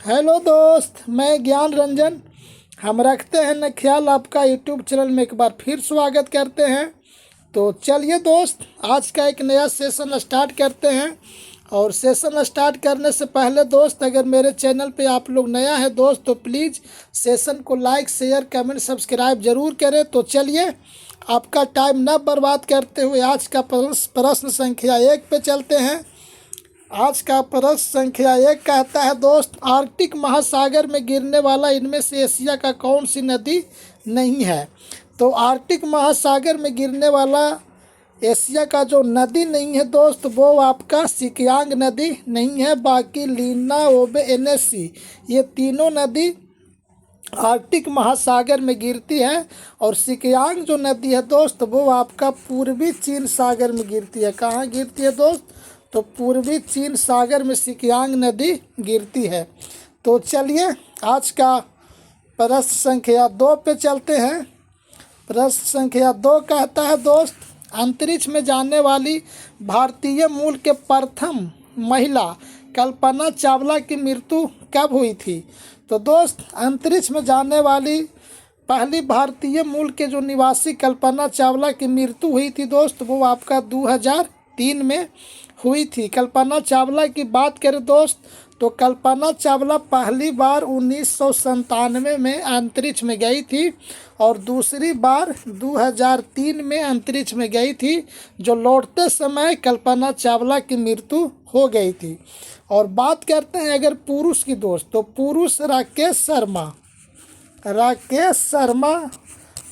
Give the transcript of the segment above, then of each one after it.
Hello दोस्त, मैं ज्ञान रंजन। हम रखते हैं न ख्याल आपका यूट्यूब चैनल में एक बार फिर स्वागत करते हैं। तो चलिए दोस्त, आज का एक नया सेशन स्टार्ट करते हैं। और सेशन स्टार्ट करने से पहले दोस्त, अगर मेरे चैनल पे आप लोग नया है दोस्त, तो प्लीज़ सेशन को लाइक शेयर कमेंट सब्सक्राइब ज़रूर करें। तो चलिए, आपका टाइम न बर्बाद करते हुए आज का प्रश्न संख्या 1 पे चलते हैं। आज का प्रश्न संख्या 1 कहता है दोस्त, आर्कटिक महासागर में गिरने वाला इनमें से एशिया का कौन सी नदी नहीं है। तो आर्कटिक महासागर में गिरने वाला एशिया का जो नदी नहीं है दोस्त, वो आपका सिकियांग नदी नहीं है। बाकी लीना, ओबे, एनएससी, ये तीनों नदी आर्कटिक महासागर में गिरती है। और सिकियांग जो नदी है दोस्त, वो आपका पूर्वी चीन सागर में गिरती है। कहाँ गिरती है दोस्त? तो पूर्वी चीन सागर में सिकियांग नदी गिरती है। तो चलिए, आज का प्रश्न संख्या 2 पे चलते हैं। प्रश्न संख्या 2 कहता है दोस्त, अंतरिक्ष में जाने वाली भारतीय मूल के प्रथम महिला कल्पना चावला की मृत्यु कब हुई थी। तो दोस्त, अंतरिक्ष में जाने वाली पहली भारतीय मूल के जो निवासी कल्पना चावला की मृत्यु हुई थी दोस्त, वो आपका 2003 में हुई थी। कल्पना चावला की बात करें दोस्त, तो कल्पना चावला पहली बार 1997 में अंतरिक्ष में गई थी और दूसरी बार 2003 में अंतरिक्ष में गई थी। जो लौटते समय कल्पना चावला की मृत्यु हो गई थी। और बात करते हैं अगर पुरुष की दोस्त, तो पुरुष राकेश शर्मा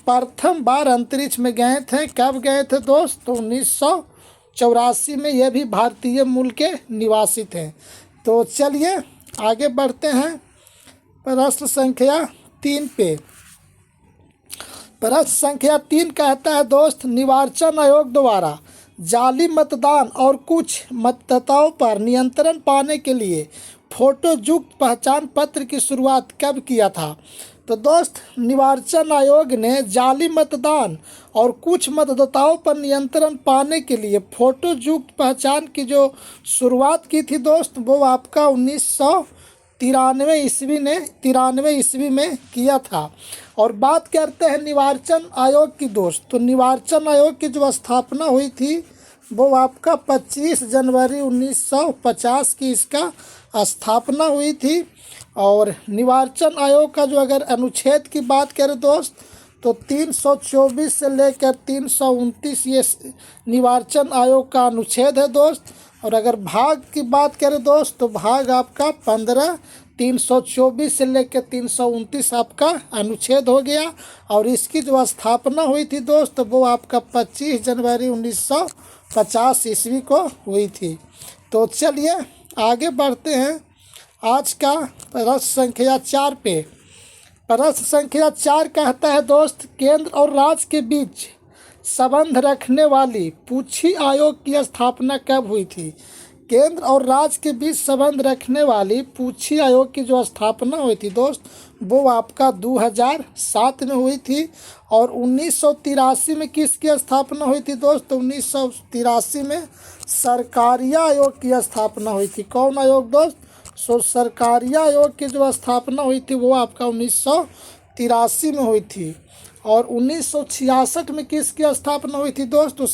प्रथम बार अंतरिक्ष में गए थे। कब गए थे दोस्त? तो 1984 में। यह भी भारतीय मूल के निवासी थे। तो चलिए आगे बढ़ते हैं प्रश्न संख्या 3 पे। प्रश्न संख्या 3 कहता है दोस्त, निर्वाचन आयोग द्वारा जाली मतदान और कुछ मतदाताओं पर नियंत्रण पाने के लिए फोटोयुक्त पहचान पत्र की शुरुआत कब किया था। तो दोस्त, निर्वाचन आयोग ने जाली मतदान और कुछ मतदाताओं पर नियंत्रण पाने के लिए फोटोयुक्त पहचान की जो शुरुआत की थी दोस्त, वो आपका 1993 ईस्वी में किया था। और बात करते हैं निर्वाचन आयोग की दोस्त, तो निर्वाचन आयोग की जो स्थापना हुई थी वो आपका 25 जनवरी 1950 की इसका स्थापना हुई थी। और निर्वाचन आयोग का जो अगर अनुच्छेद की बात करें दोस्त, तो 324 से लेकर 329 ये निर्वाचन आयोग का अनुच्छेद है दोस्त। और अगर भाग की बात करें दोस्त, तो भाग आपका 15, 324 से लेकर 329 आपका अनुच्छेद हो गया। और इसकी जो स्थापना हुई थी दोस्त, वो आपका 25 जनवरी 1950 ईस्वी को हुई थी। तो चलिए आगे बढ़ते हैं आज का प्रश्न संख्या 4 पे। प्रश्न संख्या 4 कहता है दोस्त, केंद्र और राज्य के बीच संबंध रखने वाली पूछी आयोग की स्थापना कब हुई थी। केंद्र और राज्य के बीच संबंध रखने वाली पूछी आयोग की जो स्थापना हुई थी दोस्त, वो आपका 2007 में हुई थी। और 1983 में किसकी स्थापना हुई थी दोस्त? तो 1983 में सरकारिया आयोग की स्थापना हुई थी। कौन आयोग दोस्त? सरकारिया आयोग की जो स्थापना हुई थी वो आपका 1983 में हुई थी। और 1966 में किसकी स्थापना हुई थी दोस्त? तो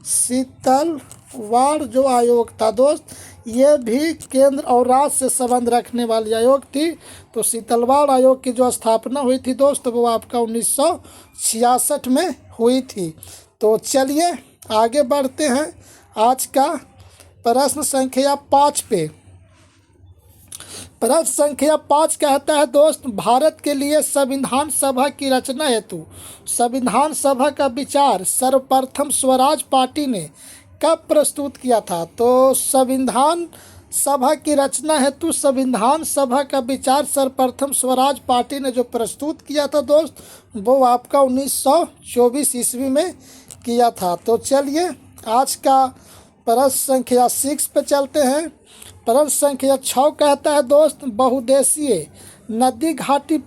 शीतलवाड़ जो आयोग था दोस्त, ये भी केंद्र और राज्य से संबंध रखने वाली आयोग थी। तो शीतलवाड़ आयोग की जो स्थापना हुई थी दोस्त, वो आपका 1966 में हुई थी। तो चलिए आगे बढ़ते हैं आज का प्रश्न संख्या 5 पे। प्रश्न संख्या 5 कहता है दोस्त, भारत के लिए संविधान सभा की रचना हेतु संविधान सभा का विचार सर्वप्रथम स्वराज पार्टी ने कब प्रस्तुत किया था। तो संविधान सभा की रचना हेतु संविधान सभा का विचार सर्वप्रथम स्वराज पार्टी ने जो प्रस्तुत किया था दोस्त, वो आपका 1924 ईस्वी में किया था। तो चलिए आज का प्रश्न संख्या 6 पे चलते हैं। प्रश्न संख्या 6 कहता है दोस्त, बहुउद्देशीय नदी घाटी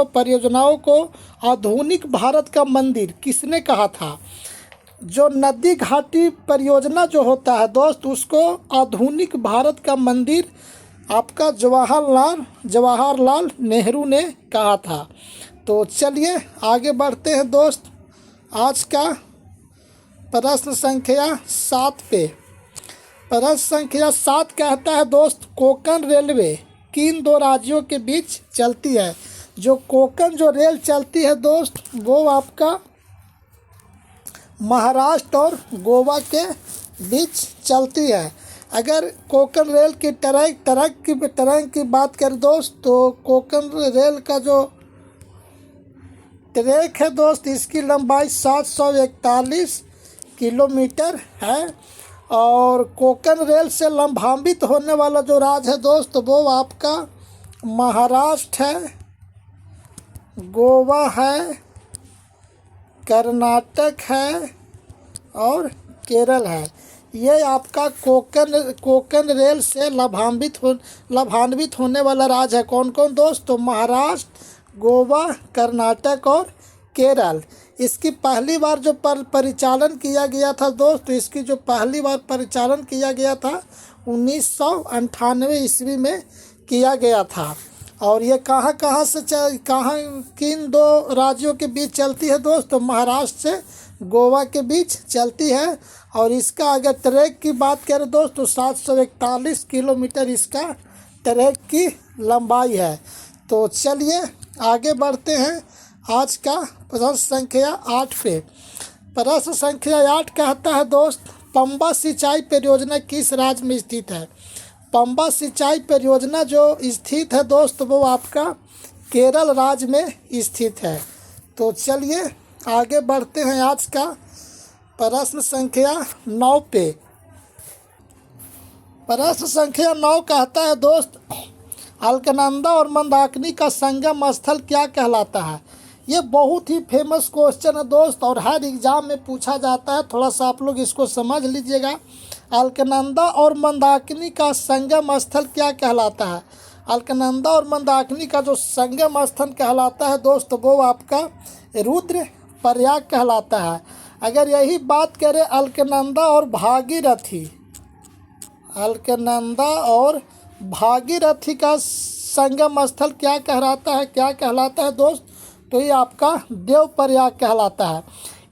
परियोजनाओं को आधुनिक भारत का मंदिर किसने कहा था। जो नदी घाटी परियोजना जो होता है दोस्त, उसको आधुनिक भारत का मंदिर आपका जवाहरलाल नेहरू ने कहा था। तो चलिए आगे बढ़ते हैं दोस्त। आज का प्रश्न संख्या 7 पे। प्रश्न संख्या 7 कहता है दोस्त, कोंकण रेलवे किन दो राज्यों के बीच चलती है? जो कोंकण जो रेल चलती है दोस्त, वो आपका महाराष्ट्र और गोवा के बीच चलती है। अगर कोंकण रेल की ट्रैक की बात करें दोस्त, तो कोंकण रेल का जो ट्रैक है दोस्त, इसकी लंबाई 741 किलोमीटर है। और कोंकण रेल से लाभान्वित होने वाला जो राज्य है दोस्त, वो आपका महाराष्ट्र है, गोवा है, कर्नाटक है और केरल है। ये आपका कोंकण रेल से लाभान्वित होने वाला राज्य है। कौन कौन दोस्त? तो महाराष्ट्र, गोवा, कर्नाटक और केरल। इसकी पहली बार जो परिचालन किया गया था दोस्त, तो इसकी जो पहली बार परिचालन किया गया था 1998 ईस्वी में किया गया था। और ये कहाँ किन दो राज्यों के बीच चलती है दोस्त? तो महाराष्ट्र से गोवा के बीच चलती है। और इसका अगर ट्रैक की बात करें दोस्त, तो 741 किलोमीटर इसका ट्रैक की लंबाई है। तो चलिए आगे बढ़ते हैं। आज का प्रश्न संख्या 8 पे। प्रश्न संख्या 8 कहता है दोस्त, पंबा सिंचाई परियोजना किस राज्य में स्थित है? पंबा सिंचाई परियोजना जो स्थित है दोस्त, वो आपका केरल राज्य में स्थित है। तो चलिए आगे बढ़ते हैं। आज का प्रश्न संख्या 9 पे। प्रश्न संख्या 9 कहता है दोस्त, अलकनंदा और मंदाकिनी का संगम स्थल क्या कहलाता है? ये बहुत ही फेमस क्वेश्चन है दोस्त, और हर एग्ज़ाम में पूछा जाता है। थोड़ा सा आप लोग इसको समझ लीजिएगा। अलकनंदा और मंदाकिनी का संगम स्थल क्या कहलाता है? अलकनंदा और मंदाकिनी का जो संगम स्थल कहलाता है दोस्त, वो आपका रुद्रप्रयाग कहलाता है। अगर यही बात करें अलकनंदा और भागीरथी का संगम स्थल क्या कहलाता है दोस्त? तो ये आपका देवप्रयाग कहलाता है।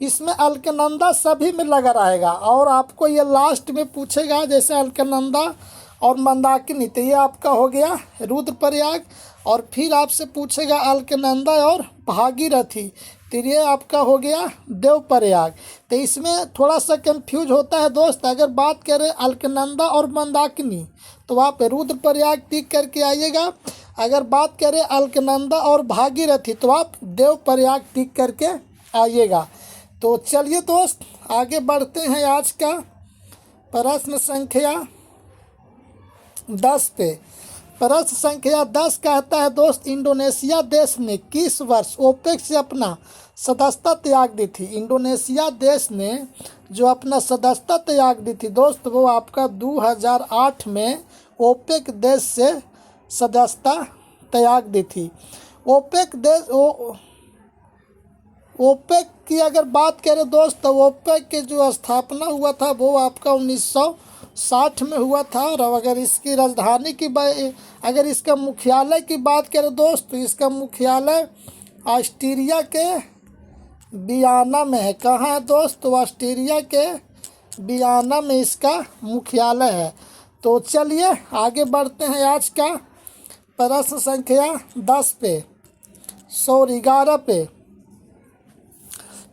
इसमें अलकनंदा सभी में लगा रहेगा, और आपको ये लास्ट में पूछेगा जैसे अलकनंदा और मंदाकिनी, तो ये आपका हो गया रुद्रप्रयाग। और फिर आपसे पूछेगा अलकनंदा और भागीरथी, तो ये आपका हो गया देवप्रयाग। तो इसमें थोड़ा सा कंफ्यूज होता है दोस्त। अगर बात करें अलकनंदा और मंदाकिनी, तो आप रुद्रप्रयाग टिक करके आइएगा। अगर बात करें अलकनंदा और भागीरथी, तो आप देवप्रयाग टिक करके आइएगा। तो चलिए दोस्त आगे बढ़ते हैं। आज का प्रश्न संख्या 10 पे। प्रश्न संख्या 10 कहता है दोस्त, इंडोनेशिया देश ने किस वर्ष ओपेक से अपना सदस्यता त्याग दी थी? इंडोनेशिया देश ने जो अपना सदस्यता त्याग दी थी दोस्त, वो आपका 2008 में ओपेक देश से सदस्यता त्याग दी थी। ओपेक की अगर बात करें दोस्त, तो ओपेक की जो स्थापना हुआ था वो आपका 1960 में हुआ था। और अगर इसकी राजधानी की अगर इसका मुख्यालय की बात करें दोस्त, तो इसका मुख्यालय ऑस्ट्रिया के वियना में है। कहाँ है दोस्त? तो ऑस्ट्रिया के वियना में इसका मुख्यालय है। तो चलिए आगे बढ़ते हैं। आज का प्रश्न संख्या 11 पे।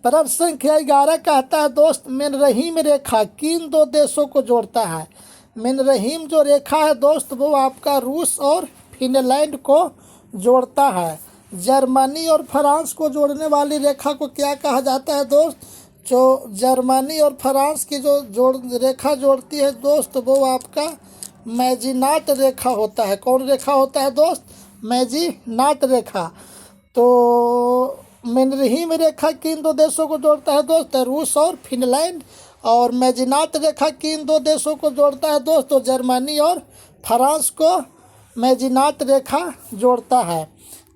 प्रश्न संख्या 11 कहता है दोस्त, मेनरहीम रेखा किन दो देशों को जोड़ता है? मेनरहीम जो रेखा है दोस्त, वो आपका रूस और फिनलैंड को जोड़ता है। जर्मनी और फ्रांस को जोड़ने वाली रेखा को क्या कहा जाता है दोस्त? जो जर्मनी और फ्रांस की जो रेखा जोड़ती है दोस्त, वो आपका मैजिनाट रेखा होता है। कौन रेखा होता है दोस्त? मैजिनाट रेखा। तो मेनरहीम रेखा किन दो देशों को जोड़ता है दोस्त? रूस और फिनलैंड। और मैजिनाट रेखा किन दो देशों को जोड़ता है दोस्त? तो जर्मनी और फ्रांस को मैजिनाट रेखा जोड़ता है।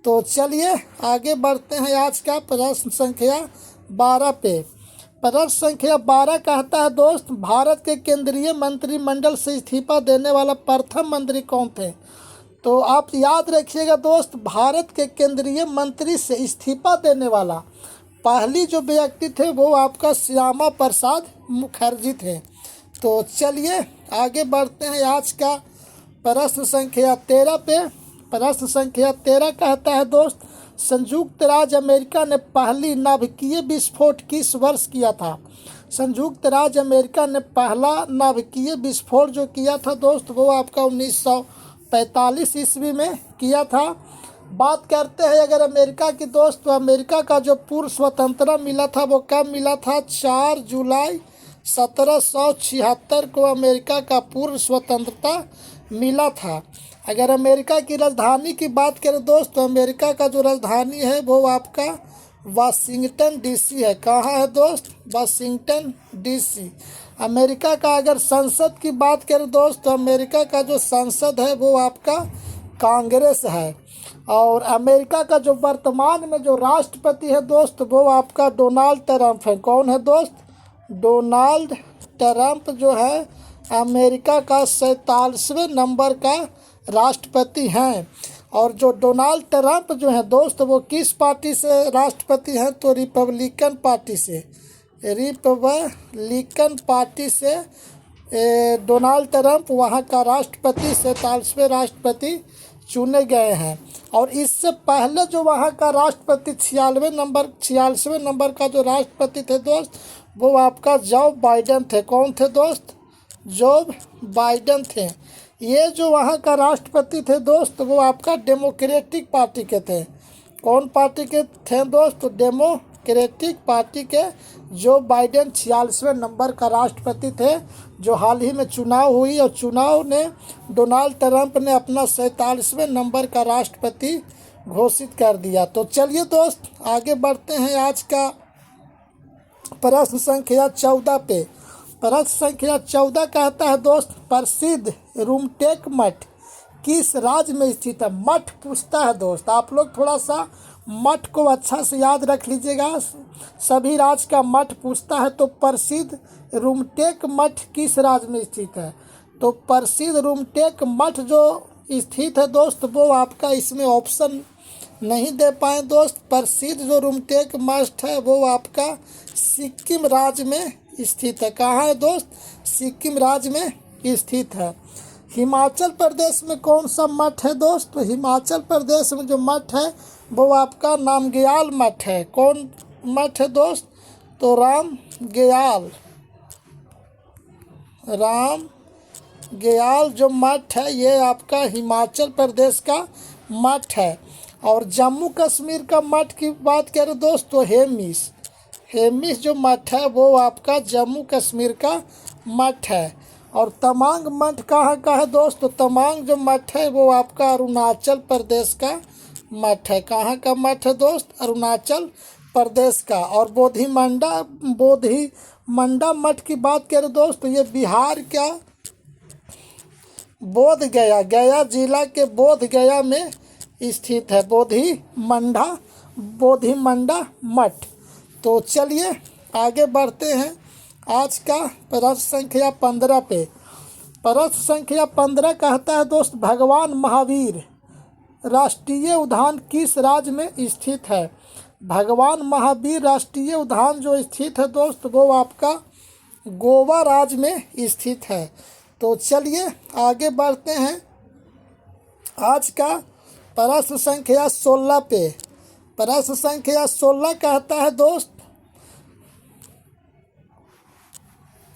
तो चलिए आगे बढ़ते हैं। आज का प्रश्न संख्या 12 पे। प्रश्न संख्या 12 कहता है दोस्त, भारत के केंद्रीय मंत्रिमंडल से इस्तीफा देने वाला प्रथम मंत्री कौन थे? तो आप याद रखिएगा दोस्त, भारत के केंद्रीय मंत्री से इस्तीफा देने वाला पहली जो व्यक्ति थे वो आपका श्यामा प्रसाद मुखर्जी थे। तो चलिए आगे बढ़ते हैं आज का प्रश्न संख्या 13 पे। प्रश्न संख्या 13 कहता है दोस्त, संयुक्त राज्य अमेरिका ने पहली नाभिकीय विस्फोट किस वर्ष किया था? संयुक्त राज्य अमेरिका ने पहला नाभिकीय विस्फोट जो किया था दोस्त वो आपका 1945 ईस्वी में किया था। बात करते हैं अगर अमेरिका की दोस्त, तो अमेरिका का जो पूर्व स्वतंत्रता मिला था वो कब मिला था? 4 जुलाई 1776 को अमेरिका का पूर्व स्वतंत्रता मिला था। अगर अमेरिका की राजधानी की बात करें दोस्त, तो अमेरिका का जो राजधानी है वो आपका वाशिंगटन डीसी है। कहाँ है दोस्त? Washington DC. अमेरिका का अगर संसद की बात करें दोस्त, तो अमेरिका का जो संसद है वो आपका कांग्रेस है। और अमेरिका का जो वर्तमान में जो राष्ट्रपति है दोस्त वो आपका डोनाल्ड ट्रंप है। कौन है दोस्त? डोनाल्ड ट्रंप जो है अमेरिका का 47वें नंबर का राष्ट्रपति हैं। और जो डोनाल्ड ट्रंप जो है दोस्त वो किस पार्टी से राष्ट्रपति हैं? तो रिपब्लिकन पार्टी से। रिपब्लिकन पार्टी से डोनाल्ड ट्रंप वहाँ का राष्ट्रपति 47वें राष्ट्रपति चुने गए हैं। और इससे पहले जो वहाँ का राष्ट्रपति 46वें नंबर का जो राष्ट्रपति थे दोस्त वो आपका जो बाइडेन थे। कौन थे दोस्त? जो बाइडेन थे। ये जो वहाँ का राष्ट्रपति थे दोस्त वो आपका डेमोक्रेटिक पार्टी के थे। कौन पार्टी के थे दोस्त? डेमोक्रेटिक पार्टी के जो बाइडेन 46वें नंबर का राष्ट्रपति थे। जो हाल ही में चुनाव हुई और चुनाव ने डोनाल्ड ट्रंप ने अपना 47वें नंबर का राष्ट्रपति घोषित कर दिया। तो चलिए दोस्त आगे बढ़ते हैं आज का प्रश्न संख्या 14 पे। प्रश्न संख्या 14 कहता है दोस्त, प्रसिद्ध रूमटेक मठ किस राज्य में स्थित है? मठ पूछता है दोस्त, आप लोग थोड़ा सा मठ को अच्छा से याद रख लीजिएगा। सभी राज्य का मठ पूछता है। तो प्रसिद्ध रूमटेक मठ किस राज्य में स्थित है? तो प्रसिद्ध रूमटेक मठ जो स्थित है दोस्त वो आपका इसमें ऑप्शन नहीं दे पाए दोस्त। प्रसिद्ध जो रूमटेक मठ है वो आपका सिक्किम राज्य में स्थित है। कहाँ है दोस्त? सिक्किम राज्य में स्थित है। हिमाचल प्रदेश में कौन सा मठ है दोस्त? तो हिमाचल प्रदेश में जो मठ है वो आपका नामग्याल मठ है। कौन मठ है दोस्त? तो राम गयाल जो मठ है ये आपका हिमाचल प्रदेश का मठ है। और जम्मू कश्मीर का मठ की बात करें दोस्त तो हेमिस जो मठ है वो आपका जम्मू कश्मीर का मठ है। और तमांग मठ कहाँ का है दोस्त? तो तमांग जो मठ है वो आपका अरुणाचल प्रदेश का मठ है। कहाँ का मठ है दोस्त? अरुणाचल प्रदेश का। और बोधिमंडा मठ की बात करें दोस्त तो ये बिहार का गया जिला के बोध गया में स्थित है बोधिमंडा मठ। तो चलिए आगे बढ़ते हैं आज का प्रश्न संख्या 15 पे। प्रश्न संख्या 15 कहता है दोस्त, भगवान महावीर राष्ट्रीय उद्यान किस राज्य में स्थित है? भगवान महावीर राष्ट्रीय उद्यान जो स्थित है दोस्त वो आपका गोवा राज्य में स्थित है। तो चलिए आगे बढ़ते हैं आज का प्रश्न संख्या 16 पे। प्रश्न संख्या 16 कहता है दोस्त,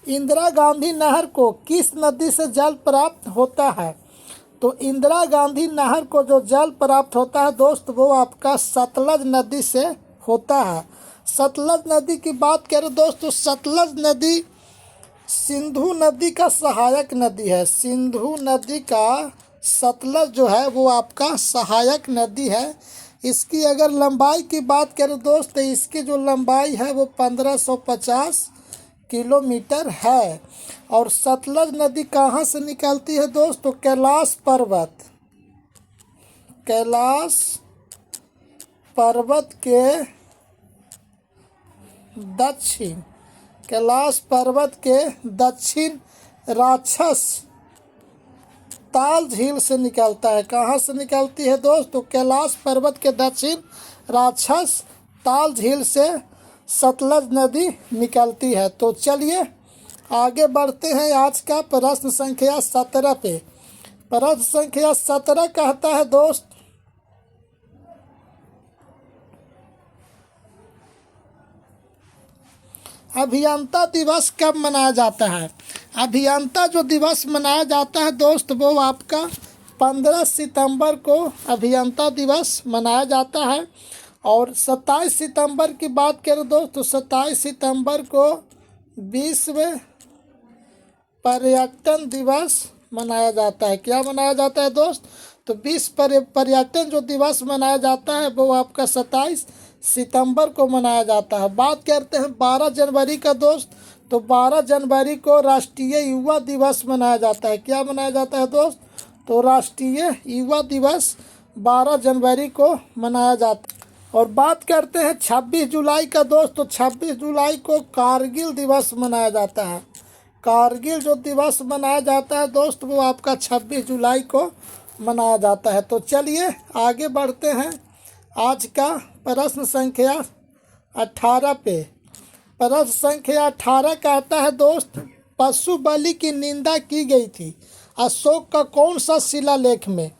इंदिरा गांधी नहर को किस नदी से जल प्राप्त होता है? तो इंदिरा गांधी नहर को जो जल प्राप्त होता है दोस्त वो आपका सतलज नदी से होता है। सतलज नदी की बात करें दोस्त तो सतलज नदी सिंधु नदी का सहायक नदी है। सिंधु नदी का सतलज जो है वो आपका सहायक नदी है। इसकी अगर लंबाई की बात करें दोस्त तो इसकी जो लंबाई है वो 1550 किलोमीटर है। और सतलज नदी कहाँ से निकलती है दोस्त? तो कैलाश पर्वत के दक्षिण कैलाश पर्वत के दक्षिण राक्षस ताल झील से निकलता है। कहाँ से निकलती है दोस्त? तो कैलाश पर्वत के दक्षिण राक्षस ताल झील से सतलज नदी निकलती है। तो चलिए आगे बढ़ते हैं आज का प्रश्न संख्या 17 पे। प्रश्न संख्या 17 कहता है दोस्त, अभियंता दिवस कब मनाया जाता है? अभियंता जो दिवस मनाया जाता है दोस्त, वो आपका 15 सितंबर को अभियंता दिवस मनाया जाता है। और 27 सितंबर की बात करें दोस्त, तो 27 सितंबर को विश्व पर्यटन दिवस मनाया जाता है। क्या मनाया जाता है दोस्त? तो विश्व पर्यटन जो दिवस मनाया जाता है वो आपका 27 सितंबर को मनाया जाता है। बात करते हैं 12 जनवरी का दोस्त, तो 12 जनवरी को राष्ट्रीय युवा दिवस मनाया जाता है। क्या मनाया जाता है दोस्त? तो राष्ट्रीय युवा दिवस 12 जनवरी को मनाया जाता है। और बात करते हैं 26 जुलाई का दोस्त, तो 26 जुलाई को कारगिल दिवस मनाया जाता है। कारगिल जो दिवस मनाया जाता है दोस्त, वो आपका 26 जुलाई को मनाया जाता है। तो चलिए आगे बढ़ते हैं आज का प्रश्न संख्या 18 पे। प्रश्न संख्या 18 कहता है दोस्त, पशु बलि की निंदा की गई थी अशोक का कौन सा शिलालेख में?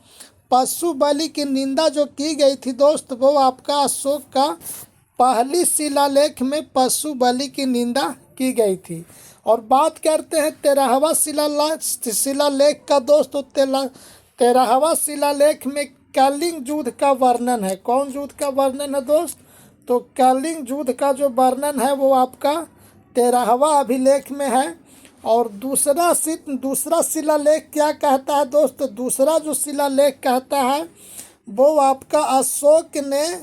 पशु बलि की निंदा जो की गई थी दोस्त, वो आपका अशोक का पहली शिलालेख में पशु बलि की निंदा की गई थी। और बात करते हैं 13वां शिलालेख का दोस्त, तो 13वां शिलालेख में कलिंग युद्ध का वर्णन है। कौन युद्ध का वर्णन है दोस्त? तो कलिंग युद्ध का जो वर्णन है वो आपका 13वां अभिलेख में है। और दूसरा शिलालेख क्या कहता है दोस्त? तो दूसरा जो शिलालेख कहता है वो आपका अशोक ने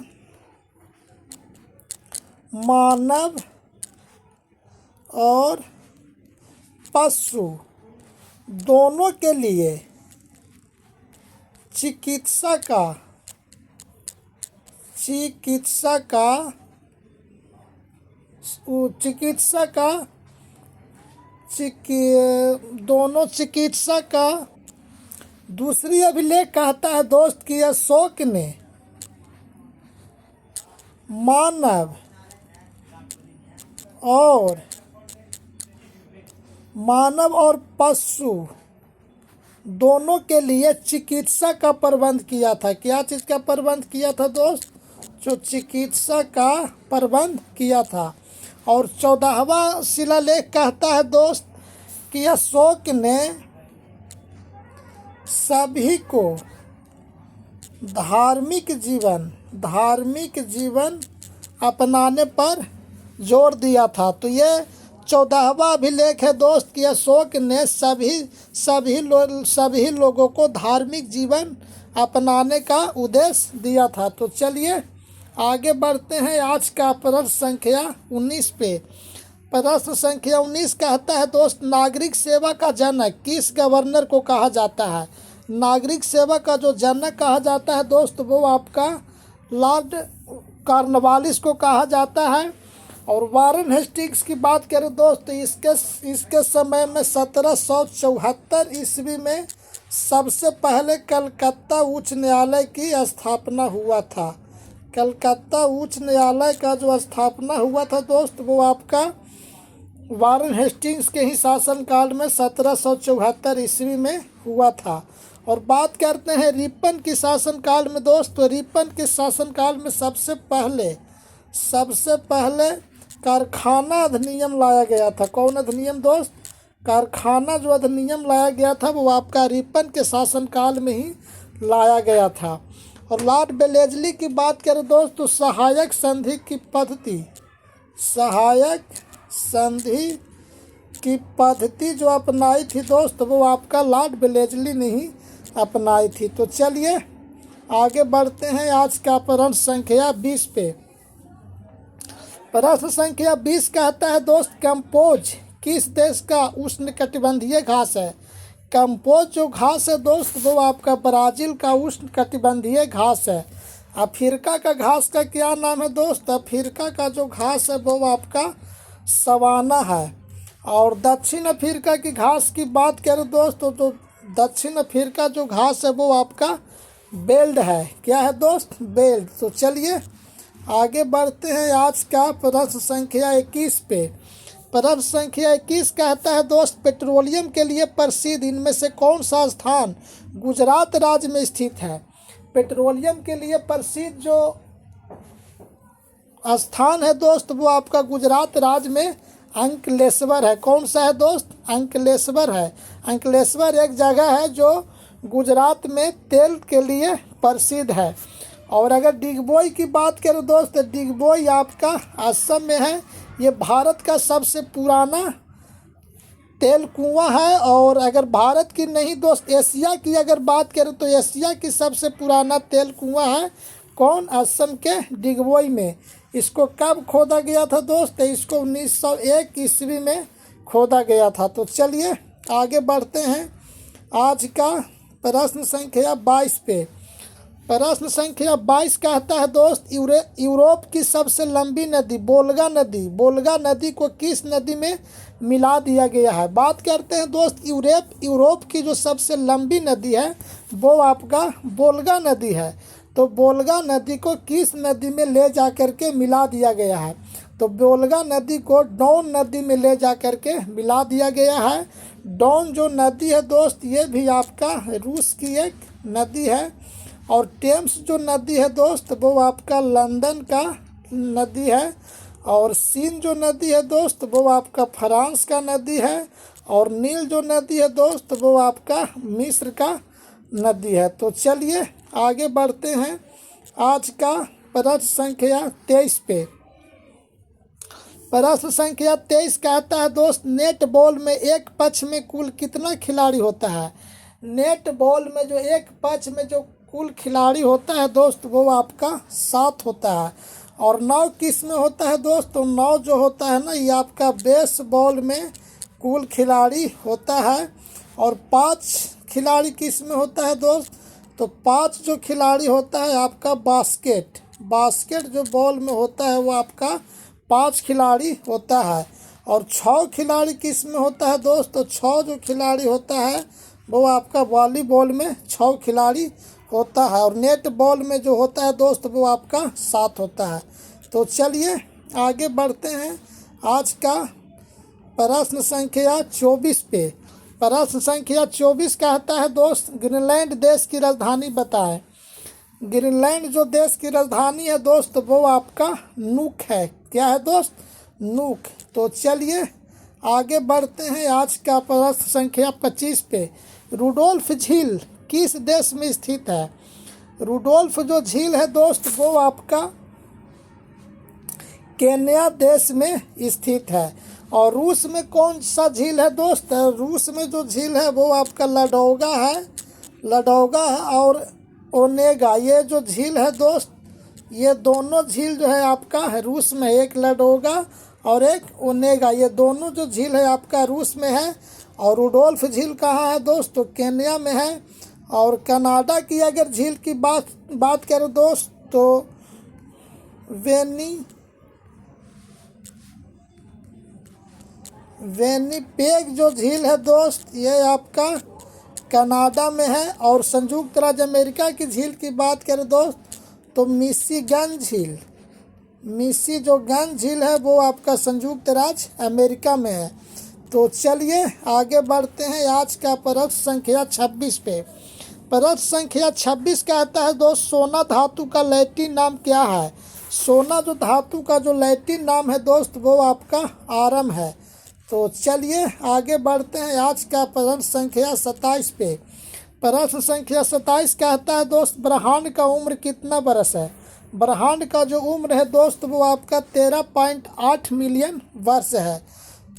मानव और पशु दोनों के लिए चिकित्सा का दूसरी अभिलेख कहता है दोस्त कि अशोक ने मानव और पशु दोनों के लिए चिकित्सा का प्रबंध किया था। क्या चीज़ का प्रबंध किया था दोस्त? जो चिकित्सा का प्रबंध किया था। और 14वां शिलालेख कहता है दोस्त कि अशोक ने सभी को धार्मिक जीवन अपनाने पर जोर दिया था। तो ये 14वां अभिलेख है दोस्त कि अशोक ने सभी लोगों को धार्मिक जीवन अपनाने का उद्देश्य दिया था। तो चलिए आगे बढ़ते हैं आज का प्रश्न संख्या 19 पे। प्रश्न संख्या 19 कहता है दोस्त, नागरिक सेवा का जनक किस गवर्नर को कहा जाता है? नागरिक सेवा का जो जनक कहा जाता है दोस्त, वो आपका लॉर्ड कॉर्नवालिस को कहा जाता है। और वारेन हेस्टिंग्स की बात करें दोस्त, तो इसके समय में 1774 ईस्वी में सबसे पहले कलकत्ता उच्च न्यायालय की स्थापना हुआ था। कलकत्ता उच्च न्यायालय का जो स्थापना हुआ था दोस्त, वो आपका वारेन हेस्टिंग्स के ही शासनकाल में 1774 ईस्वी में हुआ था। और बात करते हैं रिपन की शासनकाल में दोस्त, तो रिपन के शासनकाल में सबसे पहले कारखाना अधिनियम लाया गया था। कौन अधिनियम दोस्त? कारखाना जो अधिनियम लाया गया था वो आपका रिपन के शासनकाल में ही लाया गया था। और लॉर्ड बेलेजली की बात करें दोस्त, तो सहायक संधि की पद्धति जो अपनाई थी दोस्त, वो आपका लॉर्ड बेलेजली ने ही अपनाई थी। तो चलिए आगे बढ़ते हैं आज का प्रश्न संख्या 20 पे। प्रश्न संख्या 20 कहता है दोस्त, कंपोज किस देश का उष्णकटिबंधीय घास है? कंपोज जो घास है दोस्त, वो आपका ब्राज़ील का उष्णकटिबंधीय घास है। अफ्रीका का घास का क्या नाम है दोस्त? अफ्रीका का जो घास है वो आपका सवाना है। और दक्षिण अफ्रीका की घास की बात करें दोस्त तो दक्षिण अफ्रीका जो घास है वो आपका बेल्ड है। क्या है दोस्त? बेल्ड। तो चलिए आगे बढ़ते हैं आज का प्रश्न संख्या 21 पे। प्रश्न संख्या 21 कहता है दोस्त, पेट्रोलियम के लिए प्रसिद्ध इनमें से कौन सा स्थान गुजरात राज्य में स्थित है? पेट्रोलियम के लिए प्रसिद्ध जो स्थान है दोस्त वो आपका गुजरात राज्य में अंकलेश्वर है। कौन सा है दोस्त? अंकलेश्वर है। अंकलेश्वर एक जगह है जो गुजरात में तेल के लिए प्रसिद्ध है। और अगर डिगबोई की बात करें दोस्त तो डिगबोई आपका असम में है। ये भारत का सबसे पुराना तेल कुआं है। और अगर भारत की नहीं दोस्त एशिया की अगर बात करें तो एशिया की सबसे पुराना तेल कुआं है। कौन? असम के डिगबोई में। इसको कब खोदा गया था दोस्त? इसको 1901 ईस्वी में खोदा गया था। तो चलिए आगे बढ़ते हैं आज का प्रश्न संख्या 22 पे। प्रश्न संख्या 22 कहता है दोस्त, यूरोप की सबसे लंबी नदी बोल्गा नदी को किस नदी में मिला दिया गया है? बात करते हैं दोस्त यूरोप की जो सबसे लंबी नदी है वो आपका बोल्गा नदी है। तो बोल्गा नदी को किस नदी में ले जा कर के मिला दिया गया है? तो बोल्गा नदी को डॉन नदी में ले जा कर के मिला दिया गया है। डॉन जो नदी है दोस्त ये भी आपका रूस की एक नदी है। और टेम्स जो नदी है दोस्त वो आपका लंदन का नदी है। और सीन जो नदी है दोस्त वो आपका फ्रांस का नदी है। और नील जो नदी है दोस्त वो आपका मिस्र का नदी है। तो चलिए आगे बढ़ते हैं आज का प्रश्न संख्या 23 पे। प्रश्न संख्या 23 कहता है दोस्त, नेट बॉल में एक पक्ष में कुल कितना खिलाड़ी होता है? नेट बॉल में जो एक पक्ष में जो कुल खिलाड़ी होता है दोस्त वो आपका 7 होता है। और 9 किस में होता है दोस्त? तो 9 जो होता है ना ये आपका बेस बॉल में कुल खिलाड़ी होता है। और 5 खिलाड़ी किस में होता है दोस्त? तो 5 जो खिलाड़ी होता है आपका बास्केट जो बॉल में होता है वो आपका 5 खिलाड़ी होता है। और 6 खिलाड़ी किस में होता है दोस्त? तो 6 जो खिलाड़ी होता है वो आपका वॉलीबॉल में 6 खिलाड़ी होता है। और नेट बॉल में जो होता है दोस्त वो आपका 7 होता है। तो चलिए आगे बढ़ते हैं आज का प्रश्न संख्या 24 पे। प्रश्न संख्या 24 कहता है दोस्त, ग्रीनलैंड देश की राजधानी बताएं। ग्रीनलैंड जो देश की राजधानी है दोस्त वो आपका नूक है। क्या है दोस्त? नूक। तो चलिए आगे बढ़ते हैं आज का प्रश्न संख्या 25 पे। रुडोल्फ झील किस देश में स्थित है? रुडोल्फ जो झील है दोस्त वो आपका केन्या देश में स्थित है। और रूस में कौन सा झील है दोस्त? रूस में जो झील है वो आपका लडोगा है और ओनेगा। ये जो झील है दोस्त ये दोनों झील जो है आपका रूस में, एक लडोगा और एक ओनेगा, ये दोनों जो झील है आपका रूस में है। और रुडोल्फ झील कहाँ है दोस्त? तो केन्या में है। और कनाडा की अगर झील की बात करें दोस्त तो वेनिपेग जो झील है दोस्त ये आपका कनाडा में है। और संयुक्त राज्य अमेरिका की झील की बात करें दोस्त तो मिसी जो गन झील है वो आपका संयुक्त राज्य अमेरिका में है। तो चलिए आगे बढ़ते हैं आज का प्रश्न संख्या 26 पे। प्रश्न संख्या 26 कहता है दोस्त, सोना धातु का लैटिन नाम क्या है? सोना जो धातु का जो लैटिन नाम है दोस्त वो आपका आरम है। तो चलिए आगे बढ़ते हैं आज का प्रश्न संख्या 27 पे। प्रश्न संख्या 27 कहता है दोस्त, ब्रह्मांड का उम्र कितना बरस है? ब्रह्मांड का जो उम्र है दोस्त वो आपका 13.8 मिलियन वर्ष है।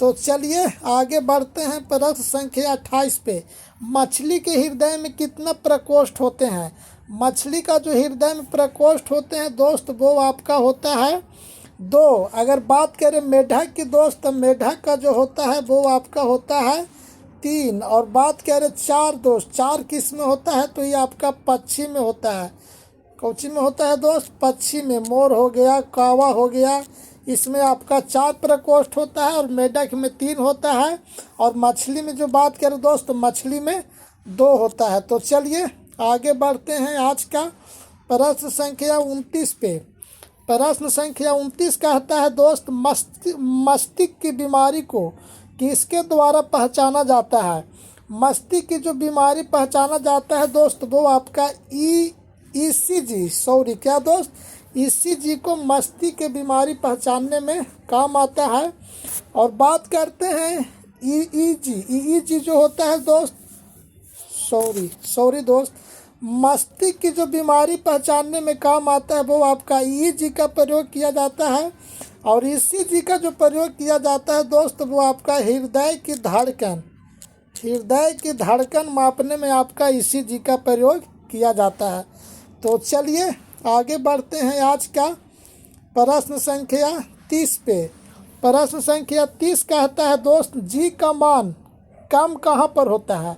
तो चलिए आगे बढ़ते हैं प्रश्न संख्या 28 पे। मछली के हृदय में कितना प्रकोष्ठ होते हैं? मछली का जो हृदय में प्रकोष्ठ होते हैं दोस्त वो आपका होता है 2। अगर बात करें मेढक की दोस्त तो मेढक का जो होता है वो आपका होता है 3। और बात करें 4 दोस्त, 4 किस में होता है? तो ये आपका पक्षी में होता है। कौची में होता है दोस्त? पक्षी में। मोर हो गया, कावा हो गया, इसमें आपका 4 प्रकोष्ठ होता है और मेढक में 3 होता है। और मछली में जो बात करें दोस्त, मछली में 2 होता है। तो चलिए आगे बढ़ते हैं आज का प्रश्न संख्या 29 पे। प्रश्न संख्या 29 कहता है दोस्त, मस्तिष्क की बीमारी को किसके द्वारा पहचाना जाता है? मस्तिष्क की जो बीमारी पहचाना जाता है दोस्त, वो आपका ईसीजी क्या दोस्त, ईसीजी को मस्तिष्क की बीमारी पहचानने में काम आता है। और बात करते हैं ईईजी जो होता है दोस्त, दोस्त, मस्तिष्क की जो बीमारी पहचानने में काम आता है वो आपका ईईजी का प्रयोग किया जाता है। और ईसीजी का जो प्रयोग किया जाता है दोस्त, वो आपका हृदय की धड़कन मापने में आपका ईसीजी का प्रयोग किया जाता है। तो चलिए आगे बढ़ते हैं आज का प्रश्न संख्या 30 पे। प्रश्न संख्या 30 कहता है दोस्त, जी का मान कम कहाँ पर होता है?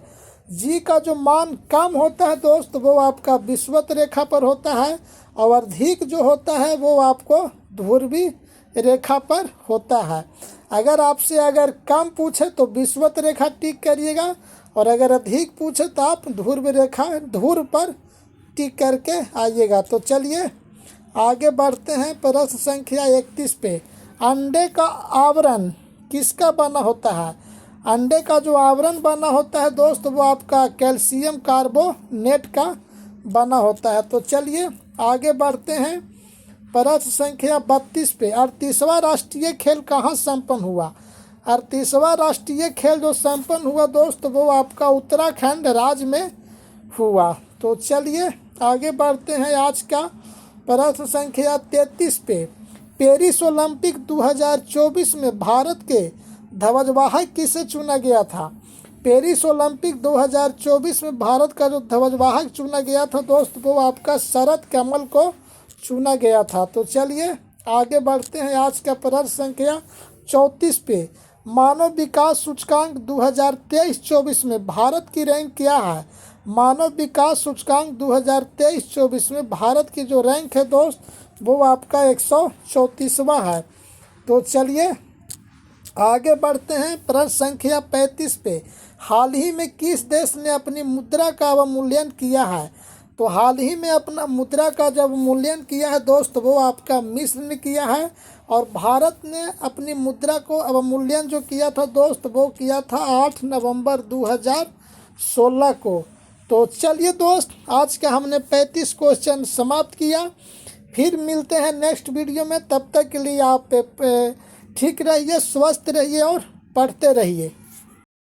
जी का जो मान कम होता है दोस्त, वो आपका विषुवत रेखा पर होता है। और अधिक जो होता है वो आपको ध्रुवीय रेखा पर होता है। अगर आपसे कम पूछे तो विषुवत रेखा टिक करिएगा, और अगर अधिक पूछे तो आप ध्रुव पर टिक करके आइएगा। तो चलिए आगे बढ़ते हैं प्रश्न संख्या 31 पे। अंडे का आवरण किसका बना होता है? अंडे का जो आवरण बना होता है दोस्त, वो आपका कैल्शियम कार्बोनेट का बना होता है। तो चलिए आगे बढ़ते हैं प्रश्न संख्या 32 पे। 38वां राष्ट्रीय खेल कहाँ संपन्न हुआ? 38वां राष्ट्रीय खेल जो संपन्न हुआ दोस्त, वो आपका उत्तराखंड राज्य में हुआ। तो चलिए आगे बढ़ते हैं आज का प्रश्न संख्या 33 पे। पेरिस ओलंपिक 2024 में भारत के ध्वजवाहक किसे चुना गया था? पेरिस ओलंपिक 2024 में भारत का जो ध्वजवाहक चुना गया था दोस्त, वो आपका शरद कमल को चुना गया था। तो चलिए आगे बढ़ते हैं आज का प्रश्न संख्या 34 पे। मानव विकास सूचकांक 2023-24 में भारत की रैंक क्या है? मानव विकास सूचकांक 2023-24 में भारत की जो रैंक है दोस्त, वो आपका 134वां है। तो चलिए आगे बढ़ते हैं प्रश्न संख्या 35 पे। हाल ही में किस देश ने अपनी मुद्रा का अवमूल्यन किया है? तो हाल ही में अपना मुद्रा का जब अवमूल्यन किया है दोस्त, वो आपका मिस्र ने किया है। और भारत ने अपनी मुद्रा को अवमूल्यन जो किया था दोस्त, वो किया था 8 नवंबर 2016 को। तो चलिए दोस्त, आज का हमने 35 क्वेश्चन समाप्त किया। फिर मिलते हैं नेक्स्ट वीडियो में। तब तक के लिए आप ठीक रहिए, स्वस्थ रहिए और पढ़ते रहिए।